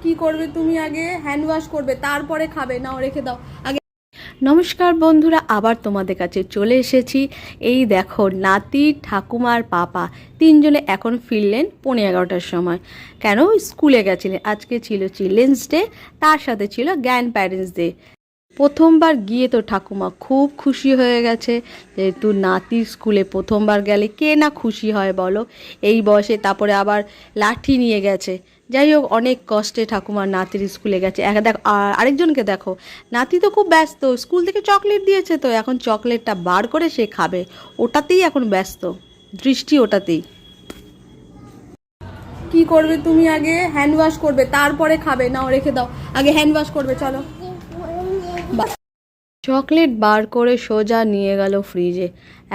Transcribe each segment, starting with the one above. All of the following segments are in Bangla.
কি করবে তুমি? আগে হ্যান্ড ওয়াশ করবে, তারপরে খাবে। নাও রেখে দাও আগে। নমস্কার বন্ধুরা, আবার তোমাদের কাছে চলে এসেছি। এই দেখো, নাতি, ঠাকুমার পাপা তিনজনে এখন ফিরলেন 11:15টার সময়। কেন? স্কুলে গেছিলেন। আজকে ছিল চিলড্রেন্স ডে, তার সাথে ছিল গ্র্যান্ড প্যারেন্টস ডে। প্রথমবার গিয়ে তো ঠাকুমা খুব খুশি হয়ে গেছে, যেহেতু নাতির স্কুলে প্রথমবার গেলে কে না খুশি হয় বলো, এই বয়সে। তারপরে আবার লাঠি নিয়ে গেছে। যাই হোক, অনেক কষ্টে ঠাকুমার নাতির স্কুলে গেছে। দেখো, আরেকজনকে দেখো, নাতি তো খুব ব্যস্ত। স্কুল থেকে চকলেট দিয়েছে, তো এখন চকলেটটা বার করে সে খাবে, ওটাতেই এখন ব্যস্ত, দৃষ্টি ওটাতেই। কি করবে তুমি? আগে হ্যান্ড ওয়াশ করবে, তারপরে খাবে। নাও রেখে দাও আগে, হ্যান্ড ওয়াশ করবে, চলো। চকলেট বার করে সোজা নিয়ে গেল ফ্রিজে।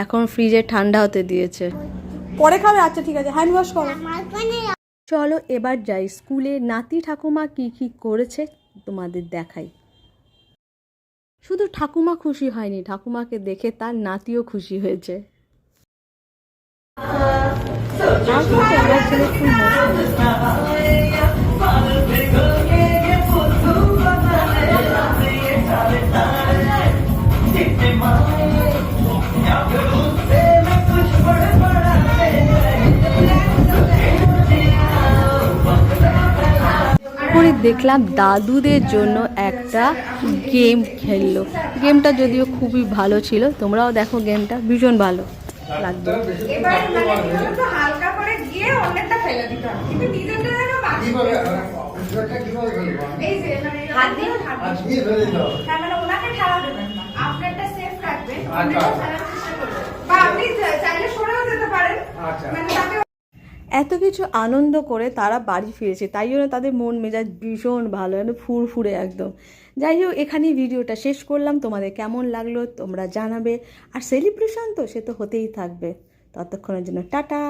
এখন ফ্রিজে ঠান্ডা হতে দিয়েছে, পরে খাবে। আচ্ছা ঠিক আছে, হ্যান্ড ওয়াশ করো। চলো এবার যাই স্কুলে। নাতি ঠাকুমা কি কি করেছে তোমাদের দেখাই। শুধু ঠাকুমা খুশি হয়নি, ঠাকুমাকে দেখে তার নাতিও খুশি হয়েছে। আমার ছেলে খুব করে দেখলাম দাদুদের জন্য একটা গেম খেললো। গেমটা যদিও খুবই ভালো ছিল, তোমরাও দেখো, গেমটা ভীষণ ভালো লাগবে। এত কিছু আনন্দ করে তারা বাড়ি ফিরেছে, তাই জন্য তাদের মন মেজাজ ভীষণ ভালো, ফুরফুরে একদম। যাই হোক, এখানেই ভিডিওটা শেষ করলাম। তোমাদের কেমন লাগলো তোমরা জানাবে। আর সেলিব্রেশন তো সে তো হতেই থাকবে। ততক্ষণের জন্য টাটা।